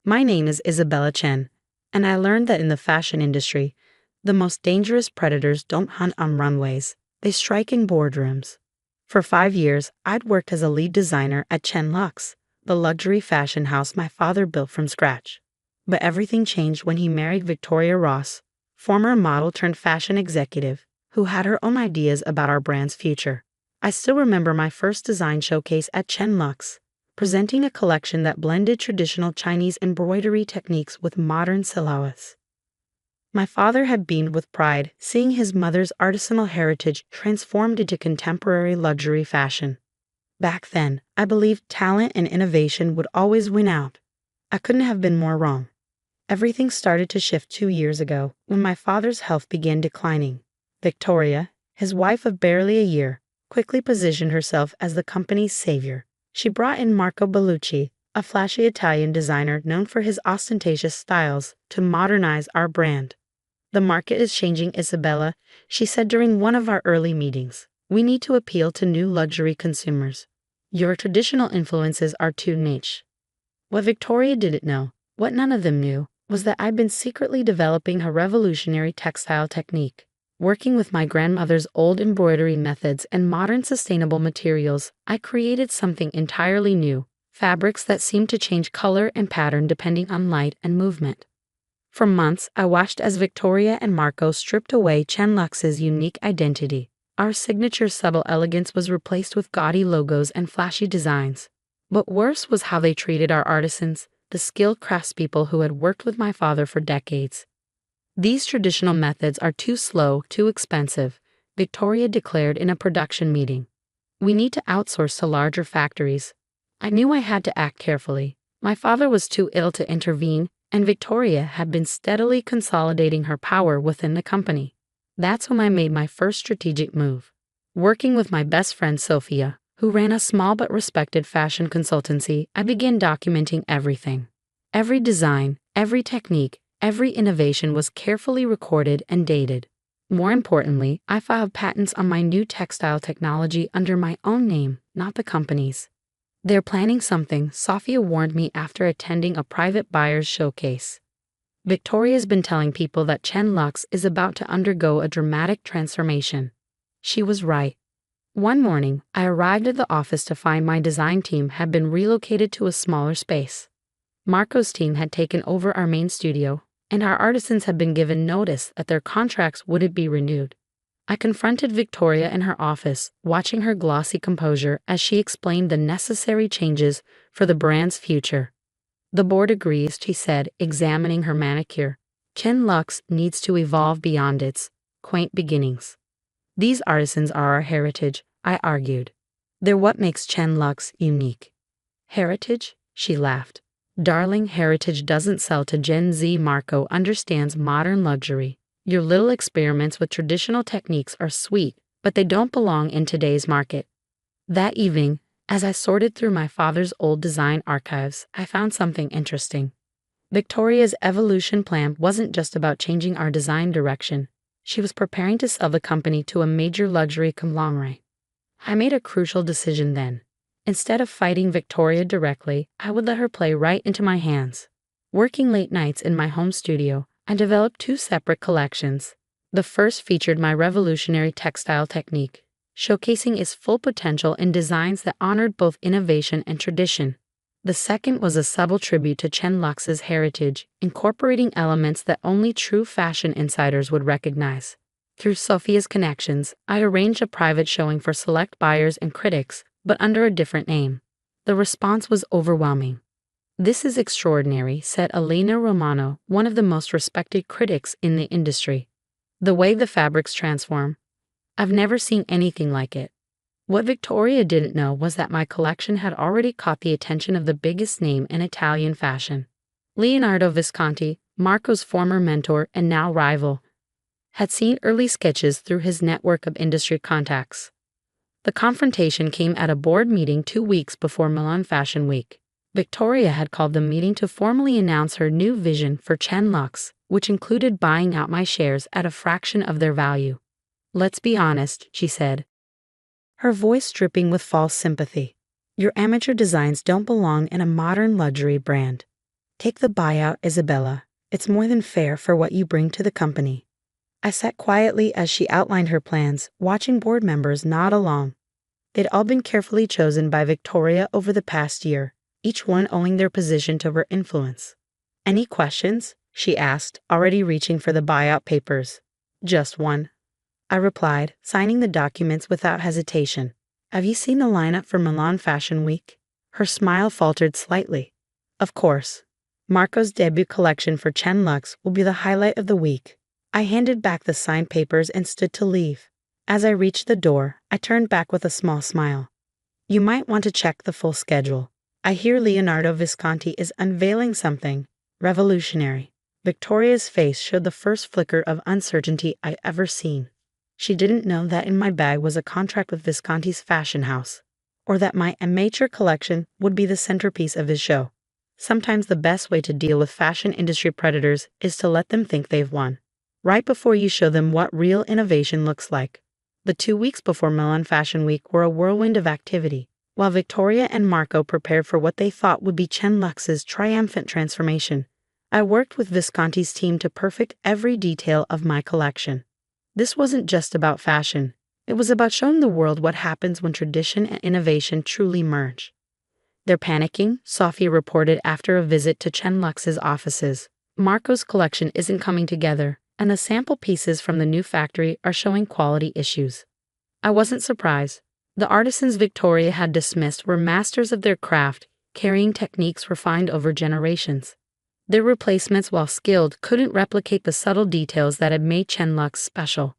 My name is Isabella Chen, and I learned that in the fashion industry, the most dangerous predators don't hunt on runways, they strike in boardrooms. For 5 years, I'd worked as a lead designer at Chen Luxe, the luxury fashion house my father built from scratch. But everything changed when he married Victoria Ross, former model turned fashion executive, who had her own ideas about our brand's future. I still remember my first design showcase at Chen Luxe, presenting a collection that blended traditional Chinese embroidery techniques with modern silhouettes. My father had beamed with pride, seeing his mother's artisanal heritage transformed into contemporary luxury fashion. Back then, I believed talent and innovation would always win out. I couldn't have been more wrong. Everything started to shift 2 years ago when my father's health began declining. Victoria, his wife of barely a year, quickly positioned herself as the company's savior. She brought in Marco Bellucci, a flashy Italian designer known for his ostentatious styles, to modernize our brand. "The market is changing, Isabella," she said during one of our early meetings. "We need to appeal to new luxury consumers. Your traditional influences are too niche." What Victoria didn't know, what none of them knew, was that I'd been secretly developing a revolutionary textile technique. Working with my grandmother's old embroidery methods and modern sustainable materials, I created something entirely new, fabrics that seemed to change color and pattern depending on light and movement. For months, I watched as Victoria and Marco stripped away Chen Luxe's unique identity. Our signature subtle elegance was replaced with gaudy logos and flashy designs. But worse was how they treated our artisans, the skilled craftspeople who had worked with my father for decades. "These traditional methods are too slow, too expensive," Victoria declared in a production meeting. "We need to outsource to larger factories." I knew I had to act carefully. My father was too ill to intervene, and Victoria had been steadily consolidating her power within the company. That's when I made my first strategic move. Working with my best friend Sophia, who ran a small but respected fashion consultancy, I began documenting everything. Every design, every technique, every innovation was carefully recorded and dated. More importantly, I filed patents on my new textile technology under my own name, not the company's. "They're planning something," Sophia warned me after attending a private buyer's showcase. "Victoria's been telling people that Chen Luxe is about to undergo a dramatic transformation." She was right. One morning, I arrived at the office to find my design team had been relocated to a smaller space. Marco's team had taken over our main studio, and our artisans had been given notice that their contracts wouldn't be renewed. I confronted Victoria in her office, watching her glossy composure as she explained the necessary changes for the brand's future. "The board agrees," she said, examining her manicure. "Chen Luxe needs to evolve beyond its quaint beginnings." "These artisans are our heritage," I argued. "They're what makes Chen Luxe unique." "Heritage?" she laughed. "Darling, heritage doesn't sell to Gen Z. Marco understands modern luxury. Your little experiments with traditional techniques are sweet, but they don't belong in today's market." That evening, as I sorted through my father's old design archives, I found something interesting. Victoria's evolution plan wasn't just about changing our design direction. She was preparing to sell the company to a major luxury conglomerate. I made a crucial decision then. Instead of fighting Victoria directly, I would let her play right into my hands. Working late nights in my home studio, I developed 2 separate collections. The first featured my revolutionary textile technique, showcasing its full potential in designs that honored both innovation and tradition. The second was a subtle tribute to Chen Luxe's heritage, incorporating elements that only true fashion insiders would recognize. Through Sophia's connections, I arranged a private showing for select buyers and critics, but under a different name. The response was overwhelming. "This is extraordinary," said Elena Romano, one of the most respected critics in the industry. "The way the fabrics transform. I've never seen anything like it." What Victoria didn't know was that my collection had already caught the attention of the biggest name in Italian fashion. Leonardo Visconti, Marco's former mentor and now rival, had seen early sketches through his network of industry contacts. The confrontation came at a board meeting 2 weeks before Milan Fashion Week. Victoria had called the meeting to formally announce her new vision for Chen Luxe, which included buying out my shares at a fraction of their value. "Let's be honest," she said, her voice dripping with false sympathy. "Your amateur designs don't belong in a modern luxury brand. Take the buyout, Isabella. It's more than fair for what you bring to the company. I sat quietly as she outlined her plans, watching board members nod along. They'd all been carefully chosen by Victoria over the past year, each one owing their position to her influence. Any questions? She asked, already reaching for the buyout papers. Just one, I replied, signing the documents without hesitation. Have you seen the lineup for Milan Fashion Week? Her smile faltered slightly. Of course. Marco's debut collection for Chen Lux will be the highlight of the week. I handed back the signed papers and stood to leave. As I reached the door, I turned back with a small smile. You might want to check the full schedule. I hear Leonardo Visconti is unveiling something revolutionary. Victoria's face showed the first flicker of uncertainty I'd ever seen. She didn't know that in my bag was a contract with Visconti's fashion house, or that my amateur collection would be the centerpiece of his show. Sometimes the best way to deal with fashion industry predators is to let them think they've won, right before you show them what real innovation looks like. The 2 weeks before Milan Fashion Week were a whirlwind of activity, while Victoria and Marco prepared for what they thought would be Chen Lux's triumphant transformation. I worked with Visconti's team to perfect every detail of my collection. This wasn't just about fashion. It was about showing the world what happens when tradition and innovation truly merge. They're panicking, Sophie reported after a visit to Chen Lux's offices. Marco's collection isn't coming together, and the sample pieces from the new factory are showing quality issues. I wasn't surprised. The artisans Victoria had dismissed were masters of their craft, carrying techniques refined over generations. Their replacements, while skilled, couldn't replicate the subtle details that had made Chen Lux special.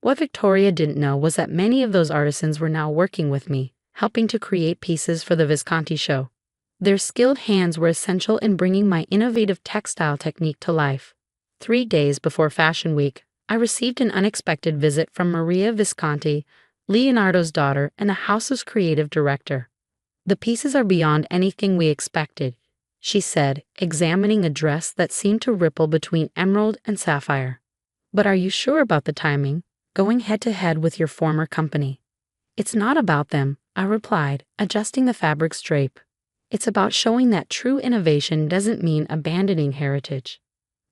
What Victoria didn't know was that many of those artisans were now working with me, helping to create pieces for the Visconti show. Their skilled hands were essential in bringing my innovative textile technique to life. 3 days before Fashion Week, I received an unexpected visit from Maria Visconti, Leonardo's daughter and the house's creative director. The pieces are beyond anything we expected, she said, examining a dress that seemed to ripple between emerald and sapphire. But are you sure about the timing? Going head-to-head with your former company? It's not about them, I replied, adjusting the fabric's drape. It's about showing that true innovation doesn't mean abandoning heritage.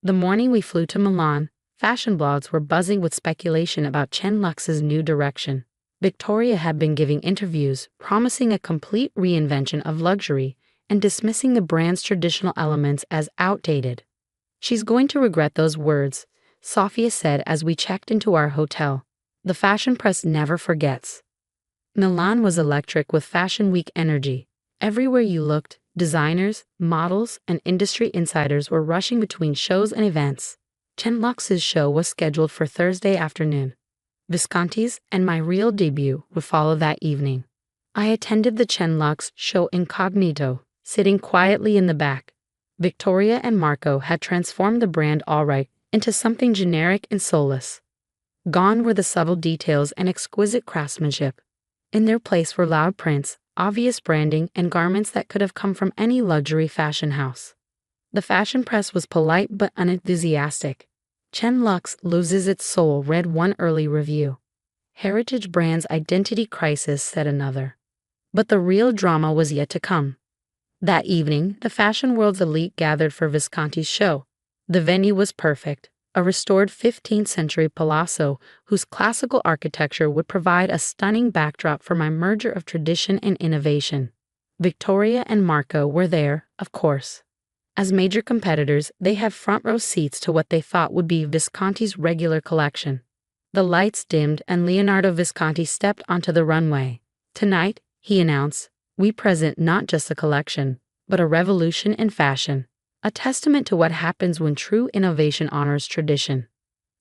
The morning we flew to Milan, fashion blogs were buzzing with speculation about Chen Lux's new direction. Victoria had been giving interviews, promising a complete reinvention of luxury and dismissing the brand's traditional elements as outdated. She's going to regret those words, Sophia said as we checked into our hotel. The fashion press never forgets. Milan was electric with Fashion Week energy. Everywhere you looked, designers, models, and industry insiders were rushing between shows and events. Chen Lux's show was scheduled for Thursday afternoon. Visconti's and my real debut would follow that evening. I attended the Chen Lux show incognito, sitting quietly in the back. Victoria and Marco had transformed the brand alright into something generic and soulless. Gone were the subtle details and exquisite craftsmanship. In their place were loud prints, obvious branding, and garments that could have come from any luxury fashion house. The fashion press was polite but unenthusiastic. Chen Lux loses its soul, read one early review. Heritage brand's identity crisis, said another. But the real drama was yet to come. That evening, the fashion world's elite gathered for Visconti's show. The venue was perfect, a restored 15th century palazzo whose classical architecture would provide a stunning backdrop for my merger of tradition and innovation. Victoria and Marco were there, of course. As major competitors, they had front-row seats to what they thought would be Visconti's regular collection. The lights dimmed and Leonardo Visconti stepped onto the runway. Tonight, he announced, we present not just a collection, but a revolution in fashion, a testament to what happens when true innovation honors tradition.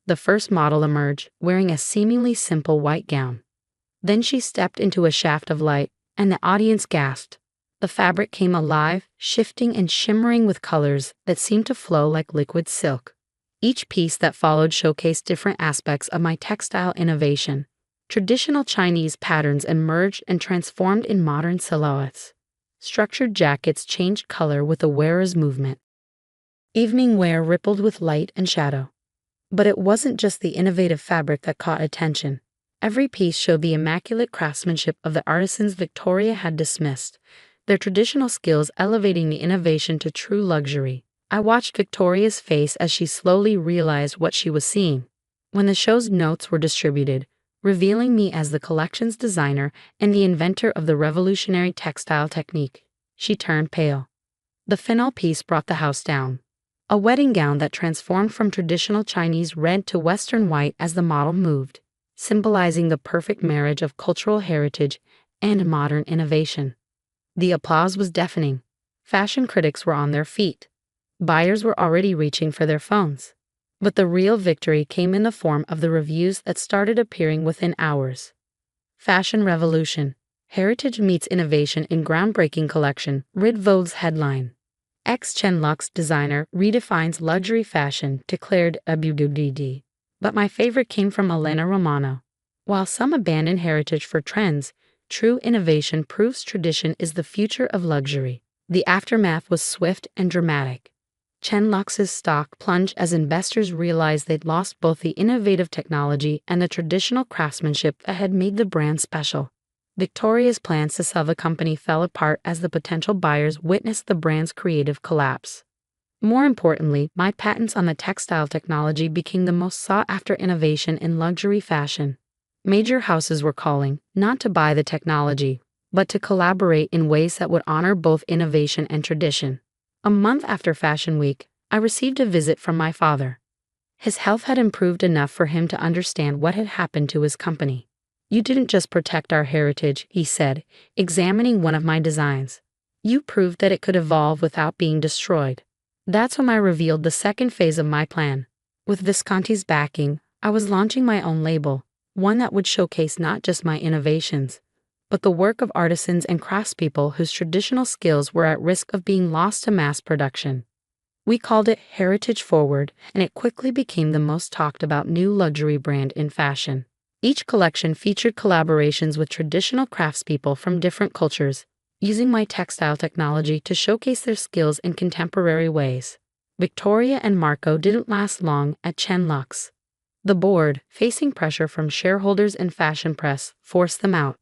The first model emerged, wearing a seemingly simple white gown. Then she stepped into a shaft of light, and the audience gasped. The fabric came alive, shifting and shimmering with colors that seemed to flow like liquid silk. Each piece that followed showcased different aspects of my textile innovation. Traditional Chinese patterns emerged and transformed in modern silhouettes. Structured jackets changed color with the wearer's movement. Evening wear rippled with light and shadow. But it wasn't just the innovative fabric that caught attention. Every piece showed the immaculate craftsmanship of the artisans Victoria had dismissed. their traditional skills elevating the innovation to true luxury. I watched Victoria's face as she slowly realized what she was seeing. When the show's notes were distributed, revealing me as the collection's designer and the inventor of the revolutionary textile technique, she turned pale. The final piece brought the house down. A wedding gown that transformed from traditional Chinese red to Western white as the model moved, symbolizing the perfect marriage of cultural heritage and modern innovation. The applause was deafening. Fashion critics were on their feet. Buyers were already reaching for their phones. But the real victory came in the form of the reviews that started appearing within hours. Fashion Revolution. Heritage meets innovation in groundbreaking collection, read Vogue's headline. Chen Lux designer redefines luxury fashion, declared ABUDD. But my favorite came from Elena Romano. While some abandon heritage for trends, true innovation proves tradition is the future of luxury. The aftermath was swift and dramatic. Chen Lux's stock plunged as investors realized they'd lost both the innovative technology and the traditional craftsmanship that had made the brand special. Victoria's plans to sell the company fell apart as the potential buyers witnessed the brand's creative collapse. More importantly, my patents on the textile technology became the most sought-after innovation in luxury fashion. Major houses were calling, not to buy the technology, but to collaborate in ways that would honor both innovation and tradition. A month after Fashion Week, I received a visit from my father. His health had improved enough for him to understand what had happened to his company. "You didn't just protect our heritage," he said, examining one of my designs. "You proved that it could evolve without being destroyed." That's when I revealed the second phase of my plan. With Visconti's backing, I was launching my own label, one that would showcase not just my innovations, but the work of artisans and craftspeople whose traditional skills were at risk of being lost to mass production. We called it Heritage Forward, and it quickly became the most talked about new luxury brand in fashion. Each collection featured collaborations with traditional craftspeople from different cultures, using my textile technology to showcase their skills in contemporary ways. Victoria and Marco didn't last long at Chen Lux. The board, facing pressure from shareholders and fashion press, forced them out.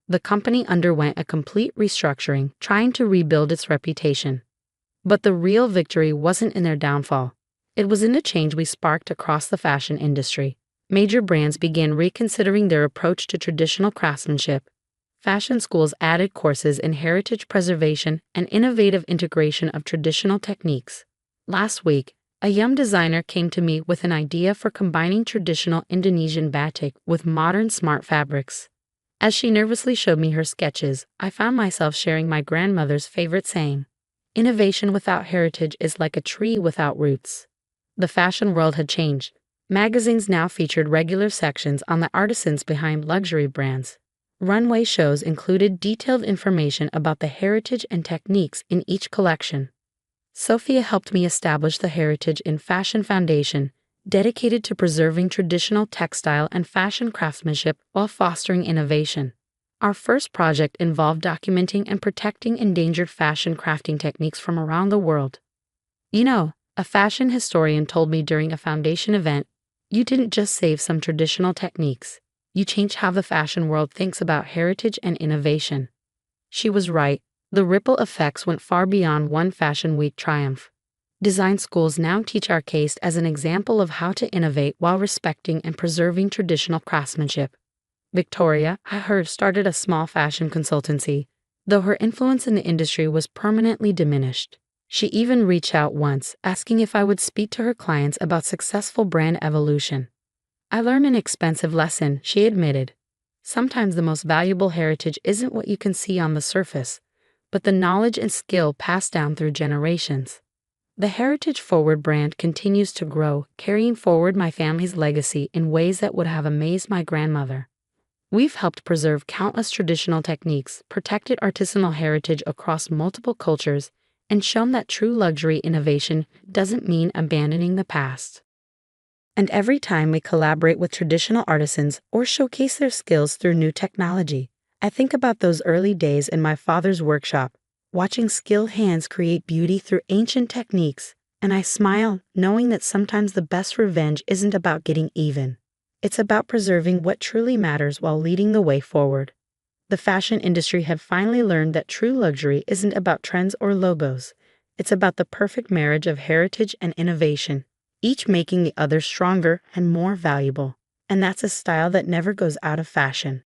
The company underwent a complete restructuring, trying to rebuild its reputation. But the real victory wasn't in their downfall. It was in the change we sparked across the fashion industry. Major brands began reconsidering their approach to traditional craftsmanship. Fashion schools added courses in heritage preservation and innovative integration of traditional techniques. Last week, a young designer came to me with an idea for combining traditional Indonesian batik with modern smart fabrics. As she nervously showed me her sketches, I found myself sharing my grandmother's favorite saying: "Innovation without heritage is like a tree without roots." The fashion world had changed. Magazines now featured regular sections on the artisans behind luxury brands. Runway shows included detailed information about the heritage and techniques in each collection. Sophia helped me establish the Heritage in Fashion Foundation, dedicated to preserving traditional textile and fashion craftsmanship while fostering innovation. Our first project involved documenting and protecting endangered fashion crafting techniques from around the world. "You know," a fashion historian told me during a foundation event, "you didn't just save some traditional techniques. You changed how the fashion world thinks about heritage and innovation." She was right. The ripple effects went far beyond one Fashion Week triumph. Design schools now teach our case as an example of how to innovate while respecting and preserving traditional craftsmanship. Victoria, I heard, started a small fashion consultancy, though her influence in the industry was permanently diminished. She even reached out once, asking if I would speak to her clients about successful brand evolution. "I learned an expensive lesson," she admitted. "Sometimes the most valuable heritage isn't what you can see on the surface, but the knowledge and skill passed down through generations." The Heritage Forward brand continues to grow, carrying forward my family's legacy in ways that would have amazed my grandmother. We've helped preserve countless traditional techniques, protected artisanal heritage across multiple cultures, and shown that true luxury innovation doesn't mean abandoning the past. And every time we collaborate with traditional artisans or showcase their skills through new technology, I think about those early days in my father's workshop, watching skilled hands create beauty through ancient techniques, and I smile, knowing that sometimes the best revenge isn't about getting even. It's about preserving what truly matters while leading the way forward. The fashion industry had finally learned that true luxury isn't about trends or logos. It's about the perfect marriage of heritage and innovation, each making the other stronger and more valuable. And that's a style that never goes out of fashion.